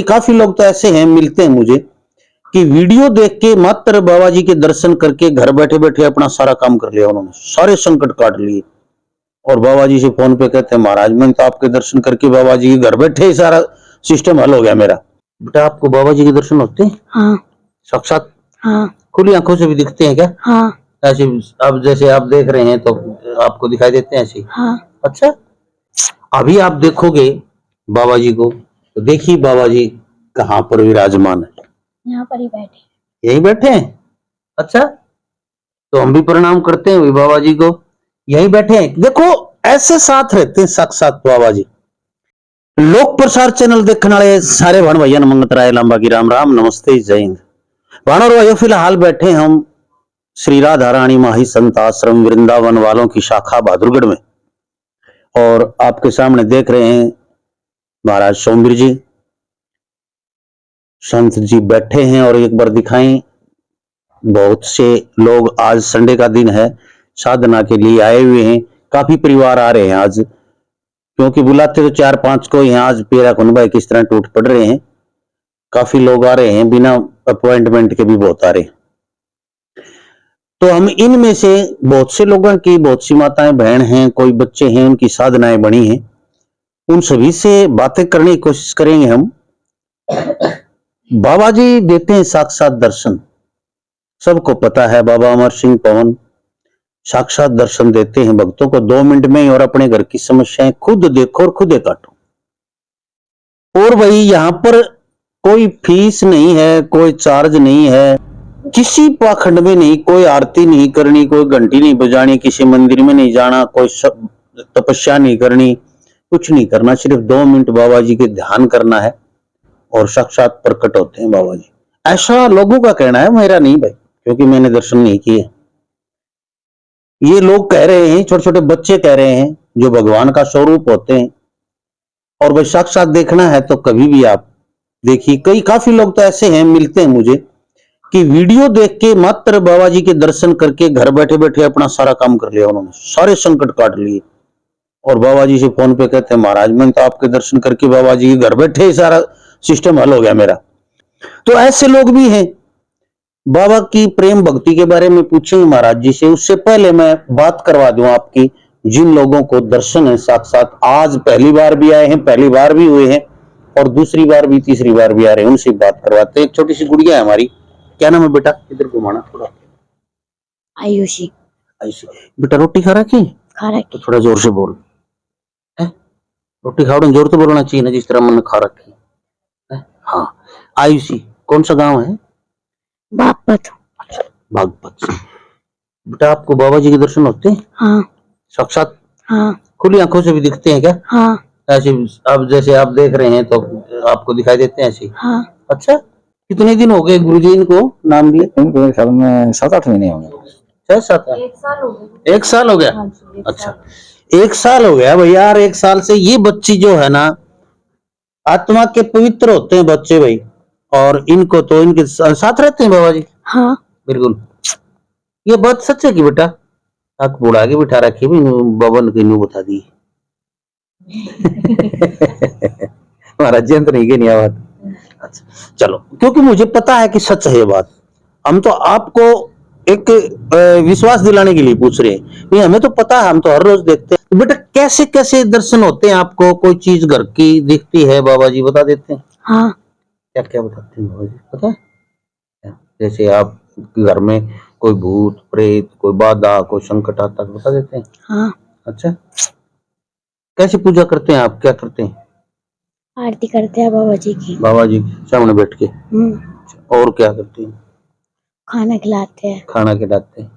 काफी लोग तो ऐसे हैं मिलते हैं मुझे कि वीडियो देख के मात्र बाबा जी के दर्शन करके घर बैठे बैठे अपना सारा काम कर लिया, उन्होंने सारे संकट काट लिए। और बाबा जी से फोन पे कहते हैं महाराज मैंने तो आपके दर्शन करके बाबा जी के घर बैठे ही सारा सिस्टम हल हो गया मेरा। बेटा आपको बाबा जी के दर्शन होते हैं? हाँ। साक्षात? हाँ। खुली आंखों से भी दिखते हैं क्या? हाँ। ऐसे अब जैसे आप देख रहे हैं तो आपको दिखाई देते हैं ऐसे? हाँ। अच्छा, अभी आप देखोगे बाबा जी को तो देखिए बाबा जी कहाँ पर विराजमान है। यहाँ पर ही बैठे, यही बैठे हैं? अच्छा, तो हम भी प्रणाम करते हैं बाबा जी को, यही बैठे हैं। देखो ऐसे साथ रहते हैं साक्षात बाबा जी। लोक प्रसार चैनल देखने वाले सारे भाण भैया मंगत राय लांबा की राम राम नमस्ते जय हिंद। भाणों भाइयों फिलहाल बैठे हम श्री राधा रानी माही संत आश्रम वृंदावन वालों की शाखा बहादुरगढ़ में, और आपके सामने देख रहे हैं महाराज सोमवीर जी संत जी बैठे हैं। और एक बार दिखाएं, बहुत से लोग आज संडे का दिन है साधना के लिए आए हुए हैं। काफी परिवार आ रहे हैं आज, क्योंकि बुलाते तो 4-5 को यहाँ आज पेरा भाई किस तरह टूट पड़ रहे हैं। काफी लोग आ रहे हैं, बिना अपॉइंटमेंट के भी बहुत आ रहे हैं। तो हम इनमें से बहुत से लोगों की, बहुत सी माताएं बहन हैं, कोई बच्चे हैं, उनकी साधनाएं बनी हैं, उन सभी से बातें करने की कोशिश करेंगे हम। बाबा जी देते हैं साक्षात दर्शन, सबको पता है। बाबा अमर सिंह पवन साक्षात दर्शन देते हैं भक्तों को 2 मिनट में ही, और अपने घर की समस्याएं खुद देखो और खुद काटो। और भाई यहाँ पर कोई फीस नहीं है, कोई चार्ज नहीं है, किसी पाखंड में नहीं, कोई आरती नहीं करनी, कोई घंटी नहीं बजानी, किसी मंदिर में नहीं जाना, कोई तपस्या नहीं करनी, कुछ नहीं करना, सिर्फ 2 मिनट बाबा जी के ध्यान करना है और साक्षात प्रकट होते हैं बाबा जी। ऐसा लोगों का कहना है, मेरा नहीं भाई, क्योंकि मैंने दर्शन नहीं किए। ये लोग कह रहे हैं, छोटे छोटे बच्चे कह रहे हैं जो भगवान का स्वरूप होते हैं। और भाई साक्षात देखना है तो कभी भी आप देखिए। काफी लोग तो ऐसे हैं मिलते हैं मुझे कि वीडियो देख के मात्र बाबा जी के दर्शन करके घर बैठे बैठे अपना सारा काम कर लिया, उन्होंने सारे संकट काट लिए। और बाबा जी से फोन पे कहते हैं महाराज मैंने तो आपके दर्शन करके बाबा जी के घर बैठे ही सारा सिस्टम हल हो गया मेरा। तो ऐसे लोग भी हैं। बाबा की प्रेम भक्ति के बारे में पूछेंगे महाराज जी से, उससे पहले मैं बात करवा दूं आपकी, जिन लोगों को दर्शन है साक्षात, आज पहली बार भी आए हैं, पहली बार भी हुए हैं, और दूसरी बार भी तीसरी बार भी आ रहे हैं, उनसे बात करवाते हैं। एक छोटी सी गुड़िया है हमारी, क्या नाम है बेटा? इधर घुमाना थोड़ा। आयुषी। आयुषी बेटा रोटी खा रखी? खा रखी। तो थोड़ा जोर से बोल है? रोटी खाओ, जोर तो बोलना चाहिए ना, जिस तरह मन खा रखी है। हाँ आयुषी, कौन सा गांव है? बागपत। बागपत से। बेटा आपको बाबा जी के दर्शन होते हैं? हाँ। साक्षात? हाँ। खुली आंखों से भी दिखते हैं क्या? हाँ। ऐसे अब जैसे आप देख रहे हैं तो आपको दिखाई देते हैं ऐसे? हाँ। अच्छा, कितने दिन हो गए गुरुजी इनको नाम लिए? इनको साल में 7-8 महीने हो गए। 6-7? 1 साल हो गया। 1 साल हो गया? हाँ जी, 1 अच्छा 1 साल हो गया भैया यार। 1 साल से ये बच्ची जो है ना, आत्मा के पवित्र होते हैं बच्चे भाई, और इनको तो इनके साथ रहते हैं बाबा जी। हाँ बिल्कुल, ये बात सच है कि बेटा आप बुढ़ा के बिठा रखी भी बाबा ने न्यू बता दी। हमारा जयंत नहीं के नहीं बात। अच्छा चलो, क्योंकि मुझे पता है कि सच है ये बात, हम तो आपको एक विश्वास दिलाने के लिए पूछ रहे हैं। नहीं हमें तो पता है, हम तो हर रोज देखते हैं। तो बेटा कैसे कैसे दर्शन होते हैं आपको? कोई चीज घर की दिखती है बाबा जी बता देते हैं? हाँ। क्या क्या बताते हैं बाबा जी, पता है? जैसे आप घर में कोई भूत प्रेत, कोई बाधा, कोई संकट आता है बता देते हैं? हाँ। अच्छा, कैसे पूजा करते हैं आप, क्या करते हैं? आरती करते हैं बाबा जी की, बाबा जी सामने बैठ के। और क्या करते हैं? खाना खिलाते हैं, खाना खिलाते हैं,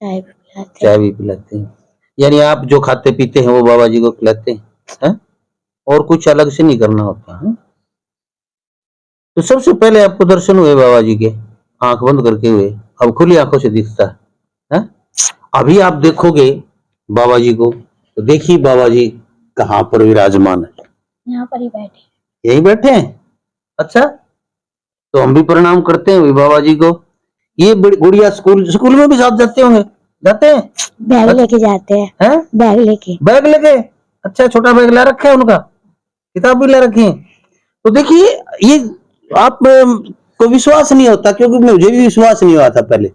चाय भी पिलाते हैं। चाय भी पिलाते हैं, यानी आप जो खाते पीते हैं वो बाबा जी को खिलाते हैं? और कुछ अलग से नहीं करना होता है? तो सबसे पहले आपको दर्शन हुए बाबा जी के, आंख बंद करके हुए, अब खुली आंखों से दिखता है? अभी आप देखोगे बाबा जी को तो देखिए बाबा जी कहाँ पर विराजमान है। यहाँ पर ही बैठे, यही बैठे हैं? अच्छा, तो हम भी प्रणाम करते हैं बाबा जी को। ये गुड़िया स्कूल में भी साथ जाते होंगे? जाते हैं? बैग लेके जाते हैं। बैग लेके। बैग लेके? अच्छा, छोटा बैग ला रखा है उनका, किताब भी ला रखी है? तो देखिए ये आप को विश्वास नहीं होता, क्योंकि मुझे भी विश्वास नहीं हुआ था पहले।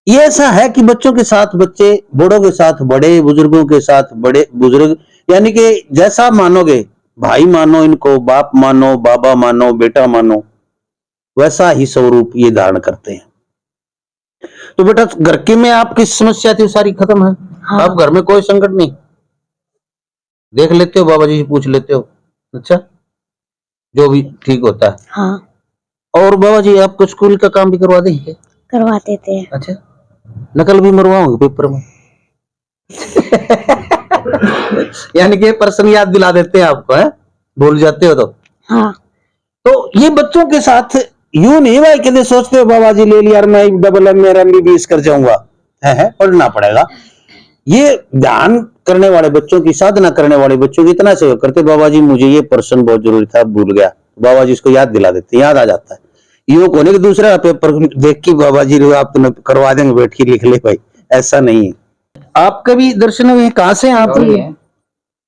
ये ऐसा है कि बच्चों के साथ बच्चे, बड़ों के साथ बड़े, बुजुर्गों के साथ बड़े बुजुर्ग, यानी कि जैसा मानोगे, भाई मानो इनको, बाप मानो, बाबा मानो, बेटा मानो, वैसा ही स्वरूप ये धारण करते हैं। तो बेटा घर के में आपकी समस्या थी सारी खत्म है? हाँ। आप घर में कोई संकट नहीं देख लेते हो, बाबा जी से पूछ लेते हो? अच्छा, जो भी ठीक होता है। हाँ, और बाबा जी आपको स्कूल का काम भी करवा देंगे? करवा देते हैं। अच्छा, नकल भी मरवाओगे पेपर में? यानी कि पर्सन याद दिला देते हैं आपको, है? भूल जाते हो तो? हाँ, तो ये बच्चों के साथ यूं नहीं भाई कहते सोचते हो बाबा जी ले लिया यार मैं डबल MBBS कर जाऊंगा, है पढ़ना पड़ेगा। ये ध्यान करने वाले बच्चों की, साधना करने वाले बच्चों की इतना सहयोग करते, बाबा जी मुझे ये पर्सन बहुत जरूरी था, भूल गया, बाबा जी उसको याद दिला देते, याद आ जाता है। यूं होने के दूसरा पेपर देख के बाबा जी आप तो करवा देंगे, बैठ के लिख ले भाई, ऐसा नहीं है। आप कभी दर्शन हुए? कहाँ से आप?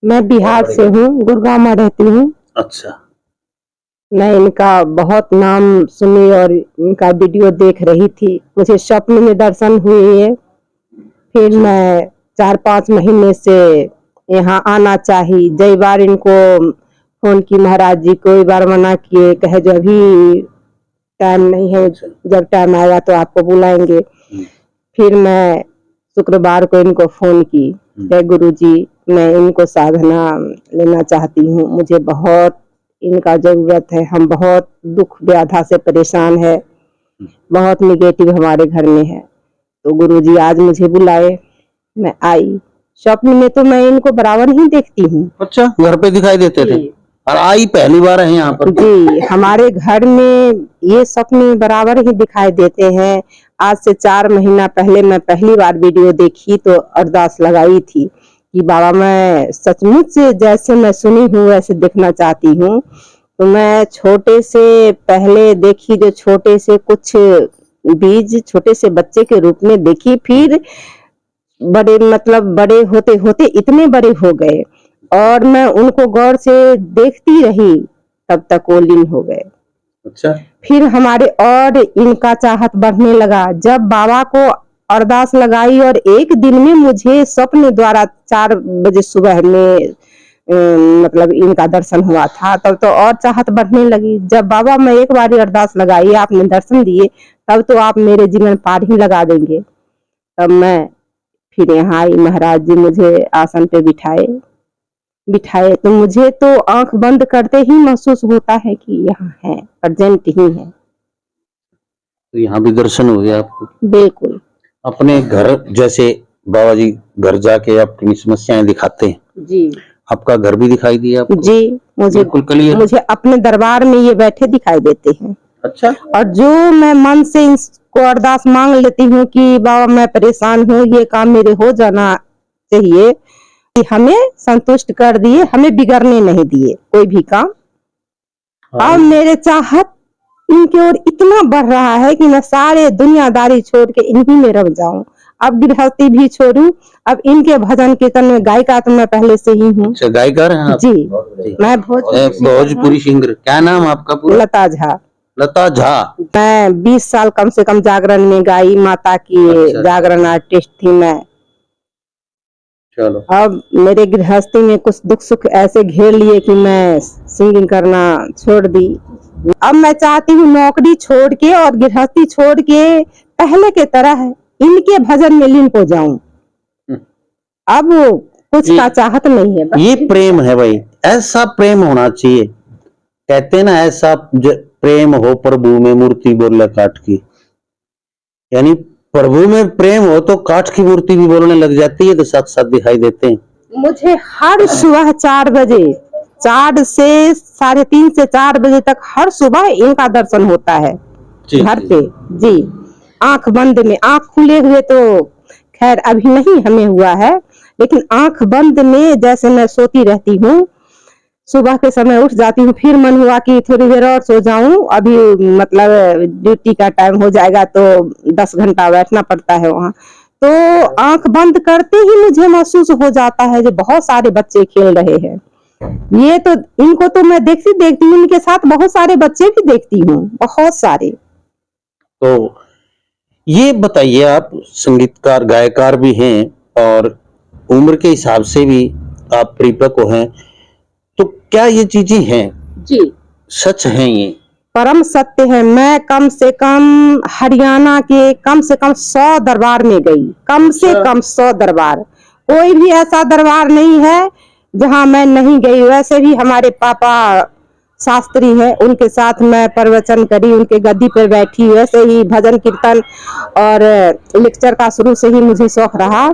मैं बिहार से हूँ, गुड़गांव में रहती हूँ। अच्छा, मैं इनका बहुत नाम सुनी और इनका वीडियो देख रही थी, मुझे स्वप्न में दर्शन हुए है। फिर मैं 4-5 महीने से यहाँ आना चाहिए, कई बार इनको फोन की महाराज जी को, एक बार मना किए, कहे जो अभी टाइम नहीं है, जब टाइम आएगा तो आपको बुलाएंगे। फिर मैं शुक्रवार को इनको फोन की, गुरुजी मैं इनको साधना लेना चाहती हूँ, मुझे बहुत इनका जरूरत है, हम बहुत दुख व्याधा से परेशान है, बहुत निगेटिव हमारे घर में है। तो गुरुजी आज मुझे बुलाए, मैं आई। स्वप्न में तो मैं इनको बराबर ही देखती हूँ। अच्छा, घर पे दिखाई देते थे और आई पहली बार है यहाँ पर? जी, हमारे घर में ये स्वप्न में बराबर ही दिखाई देते हैं। आज से 4 महीना पहले मैं पहली बार वीडियो देखी तो अरदास लगाई थी कि बाबा मैं सचमुच से जैसे मैं सुनी हूँ वैसे देखना चाहती हूँ। तो मैं छोटे से पहले देखी, जो छोटे से कुछ बीज छोटे से बच्चे के रूप में देखी, फिर बड़े मतलब बड़े होते होते इतने बड़े हो गए और मैं उनको गौर से देखती रही, तब तक वो लीन हो गए। अच्छा, फिर हमारे और इनका चाहत बढ़ने लगा। जब बाबा को अरदास लगाई और एक दिन में मुझे स्वप्न द्वारा 4 बजे सुबह में मतलब इनका दर्शन हुआ था, तब तो और चाहत बढ़ने लगी। जब बाबा मैं एक बार अरदास लगाई, आपने दर्शन दिए, तब तो आप मेरे जीवन पार ही लगा देंगे। तब मैं फिर यहाँ आई, महाराज जी मुझे आसन पे बिठाए तो मुझे तो आंख बंद करते ही महसूस होता है कि यहाँ है, प्रेजेंट ही है। तो यहाँ भी दर्शन हो गया आपको? बिल्कुल। अपने घर जैसे बाबा जी घर जाके अपनी समस्याएं दिखाते हैं जी, आपका घर भी दिखाई दिया आपको? जी, मुझे अपने दरबार में ये बैठे दिखाई देते हैं। अच्छा, और जो मैं मन से इसको अरदास मांग लेती हूँ कि बाबा मैं परेशान हूँ, ये काम मेरे हो जाना चाहिए, कि हमें संतुष्ट कर दिए, हमें बिगड़ने नहीं दिए कोई भी काम। अब मेरे चाहत इनकी ओर इतना बढ़ रहा है कि मैं सारे दुनियादारी छोड़ के इन्हीं में रह जाऊं। अब गृहस्थी भी छोड़ूं, अब इनके भजन कीर्तन में गायिका तो मैं पहले से ही हूँ। अच्छा, गायिका हैं आप? जी, मैं भोजपुरी सिंगर। क्या नाम आपका पूरा? लता झा। लता झा। मैं 20 साल कम से कम जागरण में गाई, माता की अच्छा, जागरण आर्टिस्ट थी मैं। चलो, अब मेरे गृहस्थी में कुछ दुख सुख ऐसे घेर लिए कि मैं सिंगिंग करना छोड़ दी। अब मैं चाहती हूँ नौकरी छोड़ के और गृहस्थी छोड़ के पहले के तरह इनके भजन में लीन हो जाऊं। अब कुछ का चाहत नहीं है, ये प्रेम है भाई, ऐसा प्रेम होना चाहिए। कहते ना ऐसा प्रेम हो प्रभु में मूर्ति बोले काठ की, यानी प्रभु में प्रेम हो तो काठ की मूर्ति भी बोलने लग जाती है, तो साथ दिखाई देते हैं। मुझे हर सुबह 4 बजे 4 से 3:30 से 4 बजे तक हर सुबह इनका दर्शन होता है घर पे। जी, आंख बंद में, आंख खुले हुए तो खैर अभी नहीं हमें हुआ है, लेकिन आंख बंद में जैसे मैं सोती रहती हूँ, सुबह के समय उठ जाती हूँ, फिर मन हुआ कि थोड़ी देर और सो जाऊं, अभी मतलब ड्यूटी का टाइम हो जाएगा तो 10 घंटा बैठना पड़ता है वहाँ। तो आंख बंद करते ही मुझे महसूस हो जाता है जो बहुत सारे बच्चे खेल रहे हैं, ये तो इनको तो मैं देखती हूँ, इनके साथ बहुत सारे बच्चे भी देखती हूँ, बहुत सारे। तो ये बताइए, आप संगीतकार गायकार भी हैं और उम्र के हिसाब से भी आप परिपक्व हैं, तो क्या ये चीजें हैं, जी सच हैं ये? परम सत्य है। मैं कम से कम हरियाणा के कम से कम 100 दरबार में गई, कम से कम 100 दरबार। कोई भी ऐसा दरबार नहीं है जहां मैं नहीं गई। वैसे भी हमारे पापा शास्त्री है, उनके साथ मैं प्रवचन करी, उनके गद्दी पर बैठी। वैसे ही भजन कीर्तन और लेक्चर का शुरू से ही मुझे शौक रहा,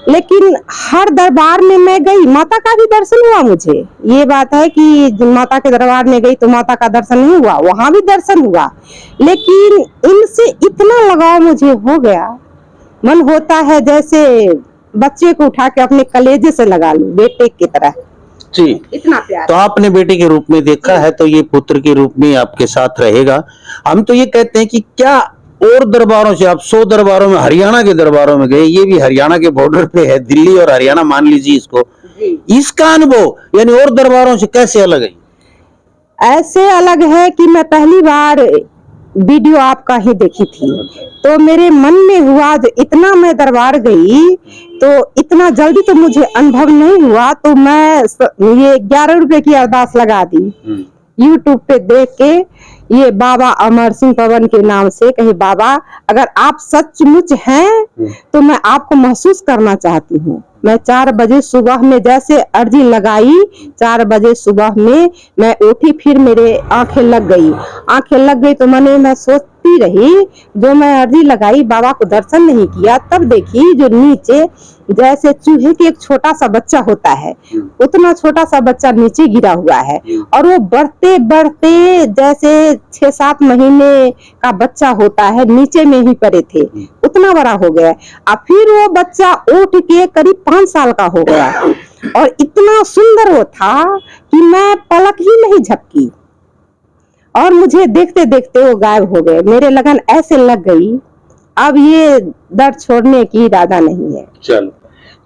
लेकिन हर दरबार में मैं गई, माता का भी दर्शन हुआ मुझे। ये बात है कि माता के दरबार में गई तो माता का दर्शन नहीं हुआ, वहां भी दर्शन हुआ, लेकिन इनसे इतना लगाव मुझे हो गया, मन होता है जैसे बच्चे को उठा के अपने कलेजे से लगा लूं, बेटे की तरह। जी, इतना प्यार। तो आपने बेटे के रूप में देखा है, तो ये पुत्र के रूप में आपके साथ रहेगा। हम तो ये कहते हैं कि क्या और दरबारों से, आप 100 दरबारों में, हरियाणा के दरबारों में गए, ये भी हरियाणा के बॉर्डर पे है, दिल्ली और हरियाणा मान लीजिए इसको, इसका अनुभव यानी और दरबारों से कैसे अलग है? ऐसे अलग है कि मैं पहली बार वीडियो आपका ही देखी थी, तो मेरे मन में हुआ, जो इतना मैं दरबार गई तो इतना जल्दी तो मुझे अनुभव नहीं हुआ, तो मैं ये 11 रुपए की अरदास लगा दी YouTube पे देख के। ये बाबा अमर सिंह पवन के नाम से, कहे बाबा अगर आप सचमुच हैं तो मैं आपको महसूस करना चाहती हूँ। मैं 4 बजे सुबह में जैसे अर्जी लगाई, 4 बजे सुबह में मैं उठी, फिर मेरे आंखें लग गई तो मैं सोचती रही, जो मैं अर्जी लगाई बाबा को दर्शन नहीं किया, तब देखी जो नीचे जैसे चूहे के एक छोटा सा बच्चा होता है, उतना छोटा सा बच्चा नीचे गिरा हुआ है, और वो बढ़ते बढ़ते जैसे 6-7 महीने का बच्चा होता है, नीचे में ही पड़े थे, उतना बड़ा हो गया। अब फिर वो बच्चा उठ के करीब 5 साल का हो गया, और इतना सुंदर वो था कि मैं पलक ही नहीं झपकी, और मुझे देखते देखते वो गायब हो गए। मेरे लगन ऐसे लग गई, अब ये दर्द छोड़ने की इरादा नहीं है। चलो,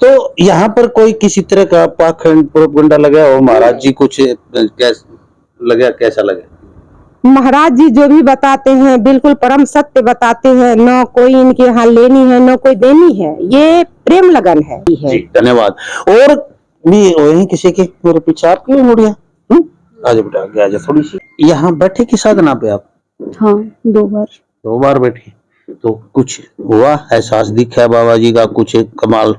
तो यहाँ पर कोई किसी तरह का पाखंड प्रोपगंडा लगा हो, महाराज जी कुछ कैसा लगा? महाराज जी जो भी बताते हैं बिल्कुल परम सत्य बताते हैं, न कोई इनके यहाँ लेनी है न कोई देनी है, ये प्रेम लगन है। जी, धन्यवाद। और भी वही किसी के मेरे पीछे आपकी मुड़िया, आजा बेटा आगे आजा, थोड़ी सी यहाँ बैठे की साधना पे आप? हाँ 2 बार बैठे, तो कुछ हुआ, एहसास दिखा है बाबा जी का कुछ कमाल?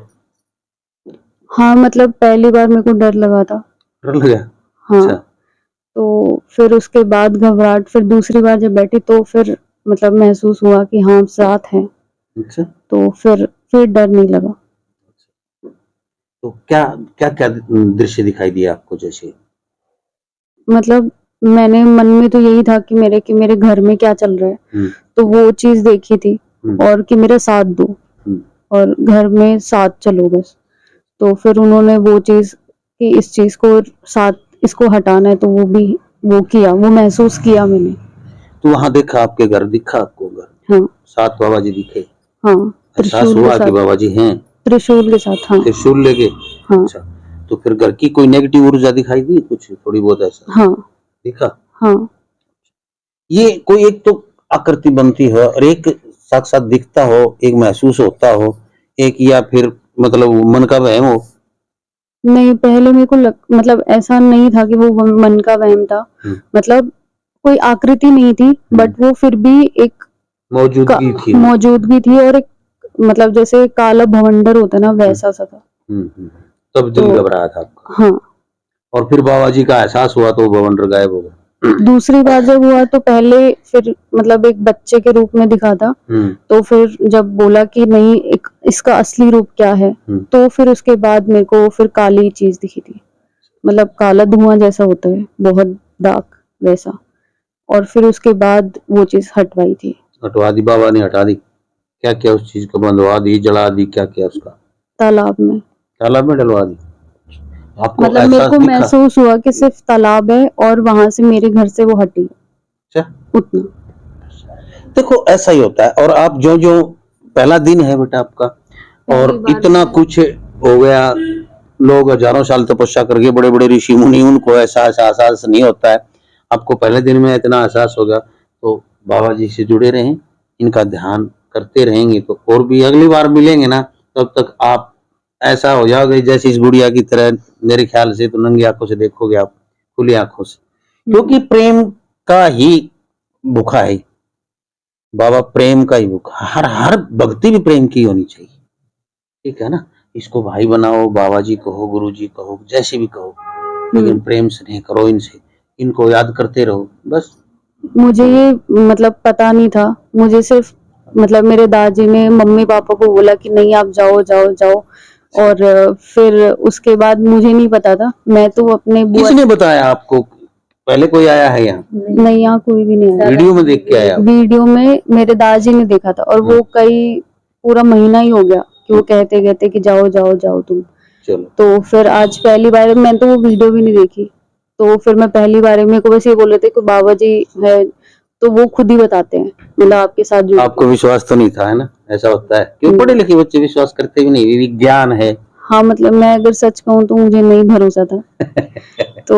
हाँ मतलब पहली बार मेरे को डर लगा था। डर लगा? हाँ अच्छा। तो फिर उसके बाद घबराहट, फिर दूसरी बार जब बैठी तो फिर मतलब महसूस हुआ कि हाँ हम साथ हैं, अच्छा, तो फिर डर नहीं लगा। तो क्या क्या क्या दृश्य दिखाई दिया आपको? जैसे मतलब मैंने मन में तो यही था कि मेरे घर में क्या चल रहा है, तो वो चीज देखी थी, और कि मेरा साथ दो और घर में साथ चलो बस। तो फिर उन्होंने वो चीज कि इस चीज को साथ, इसको हटाना है, तो वो किया, वो महसूस किया मैंने। तो वहां देखा, आपके घर दिखा आपको? घर हाँ साथ बाबा जी दिखे? हाँ, एहसास हुआ कि बाबा जी हैं त्रिशूल के साथ। हाँ त्रिशूल लेके? हाँ। अच्छा, तो फिर घर की कोई नेगेटिव ऊर्जा दिखाई दी कुछ थोड़ी बहुत? ऐसा हाँ दिखा? हाँ। ये कोई एक तो आकृति बनती हो, और एक साक्षात दिखता हो, एक महसूस होता हो, एक या फिर मतलब मन का वहम हो? नहीं, पहले मेरे को मतलब ऐसा नहीं था कि वो मन का वहम था, मतलब कोई आकृति नहीं थी, बट वो फिर भी एक मौजूदगी थी, और एक मतलब जैसे काला भवंडर होता है ना, वैसा सा था। तब दिल घबराया था आपका? हाँ। और फिर बाबा जी का एहसास हुआ तो भवंडर गायब हो गया? दूसरी बार जब हुआ तो पहले फिर मतलब एक बच्चे के रूप में दिखा था, तो फिर जब बोला कि नहीं एक इसका असली रूप क्या है, तो फिर उसके बाद मेरे को फिर काली चीज दिखी थी, मतलब काला धुआं जैसा होता है, बहुत डार्क वैसा, और फिर उसके बाद वो चीज हटवाई थी। हटवा दी बाबा ने? हटा दी? क्या क्या उस चीज को बंधवा दी, जला दी, क्या क्या उसका? तालाब में डलवा दी? आपको मतलब मेरे को महसूस हुआ कि सिर्फ तालाब है, और वहां से मेरे घर से वो हटी। अच्छा, उतना। देखो ऐसा ही होता है। और आप जो पहला दिन है बेटा आपका, और इतना कुछ हो गया, लोग हजारों साल तपस्या करके बड़े बड़े ऋषि मुनि, उनको ऐसा एहसास नहीं होता है। आपको पहले दिन में इतना एहसास होगा, तो बाबा जी से जुड़े रहें, इनका ध्यान करते रहेंगे तो और भी अगली बार मिलेंगे ना, तब तक आप ऐसा हो जाओगे जैसे इस गुड़िया की तरह। मेरे ख्याल से तो नंगी आंखों से देखोगे आप, खुली आंखों से, क्योंकि प्रेम का ही भूखा है बाबा, प्रेम का ही भूखा। हर भक्ति भी प्रेम की होनी चाहिए, ठीक है ना। इसको भाई बनाओ, बाबा जी कहो, गुरु जी कहो, जैसे भी कहो, लेकिन प्रेम से नहीं करो इनसे, इनको याद करते रहो बस। मुझे ये मतलब पता नहीं था, मुझे सिर्फ मतलब मेरे दादाजी ने मम्मी पापा को बोला कि नहीं आप जाओ जाओ जाओ, और फिर उसके बाद मुझे नहीं पता था। मैं तो अपने बुआ, किसने बताया आपको? पहले कोई आया है यहाँ? नहीं यहाँ कोई भी नहीं आया। वीडियो में देख के आया? वीडियो में मेरे दादाजी ने देखा था, और वो कई पूरा महीना ही हो गया कि वो कहते कहते कि जाओ जाओ जाओ तुम। चलो, तो फिर आज पहली बार, मैं तो वो वीडियो भी नहीं देखी, तो फिर मैं पहली बार, मेरे को बस ये बोल रहे थे कि बाबा जी है, तो वो खुद ही बताते हैं, मतलब आपके साथ जो। आपको विश्वास तो नहीं था, है ना? ऐसा होता है, क्यों पढ़े लिखे बच्चे विश्वास करते भी नहीं, विज्ञान है। हाँ मतलब मैं अगर सच कहूँ तो मुझे नहीं भरोसा था। तो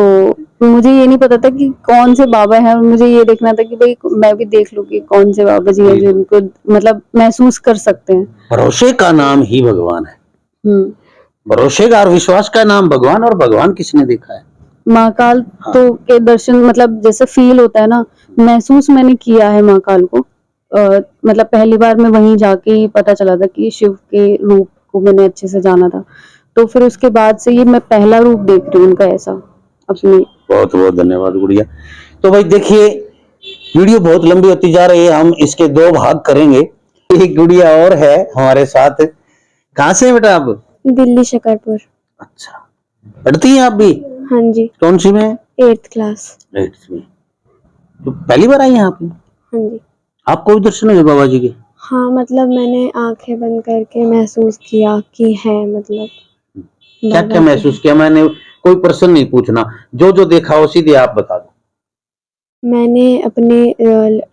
मुझे ये नहीं पता था कि कौन से बाबा हैं, और मुझे ये देखना था कि भाई मैं भी देख लूं कि कौन से बाबा जी हैं जो उनको मतलब महसूस कर सकते हैं। भरोसे का नाम ही भगवान है। भरोसे का और विश्वास का नाम भगवान, और भगवान किसने देखा है? महाकाल तो के दर्शन मतलब जैसे फील होता है ना, महसूस मैंने किया है महाकाल को। मतलब पहली बार मैं वहीं जाके ही पता चला था कि शिव के रूप को मैंने अच्छे से जाना था। तो फिर उसके बाद से ये मैं पहला रूप देख रही हूँ उनका ऐसा अपने। बहुत बहुत धन्यवाद गुड़िया। तो भाई देखिए, वीडियो बहुत लंबी होती जा रही है, हम इसके 2 भाग करेंगे। एक गुड़िया और है हमारे साथ। कहाँ से बेटा आप? दिल्ली शकरपुर। अच्छा, पढ़ती हैं आप भी? हाँ जी, कौन सी में? 8th class. 8th में। तो पहली बार आई यहाँ पे? हाँ जी। आपको भी दर्शन हुए बाबा जी के? हाँ मतलब मैंने आंखें बंद करके महसूस किया कि है, मतलब क्या क्या महसूस किया? मैंने कोई प्रश्न नहीं पूछना, जो जो देखा हो सीधे आप बता दो। मैंने अपने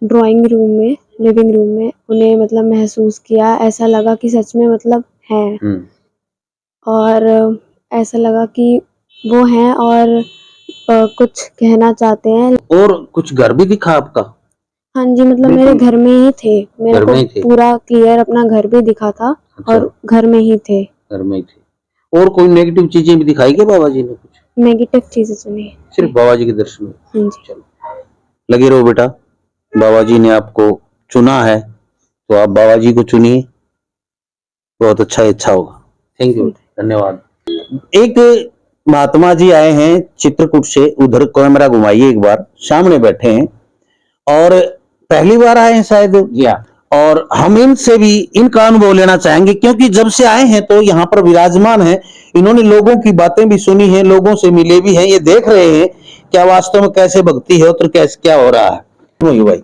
ड्राइंग रूम में, लिविंग रूम में उन्हें मतलब महसूस किया, ऐसा लगा कि सच में मतलब है। और ऐसा लगा कि वो हैं और कुछ कहना चाहते हैं। और कुछ घर भी दिखा आपका? हाँ जी, मतलब मेरे घर में ही थे, मेरे घर में ही को थे? पूरा क्लियर अपना घर भी दिखा था। अच्छा, और घर में ही थे। घर में ही थे। और कोई नेगेटिव चीजें भी दिखाई क्या बाबा जी ने? कुछ नेगेटिव चीजें तो नहीं। सिर्फ बाबा जी के दर्शन हुए? हाँ जी। चलो, लगे रहो बेटा, बाबा जी ने आपको चुना है तो आप बाबा जी को चुनिए, बहुत अच्छा होगा। थैंक यू, धन्यवाद। एक महात्मा जी आए हैं चित्रकूट से, उधर कैमरा घुमाइए एक बार, सामने बैठे हैं और पहली बार आए हैं शायद। और हम इनसे भी इनका अनुभव लेना चाहेंगे, क्योंकि जब से आए हैं तो यहाँ पर विराजमान है, इन्होंने लोगों की बातें भी सुनी है, लोगों से मिले भी हैं, ये देख रहे हैं क्या वास्तव में कैसे भक्ति है और कैसे क्या हो रहा है। भाई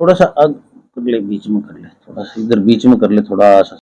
थोड़ा सा अगले बीच में कर ले, थोड़ा सा इधर बीच में कर ले, थोड़ा सा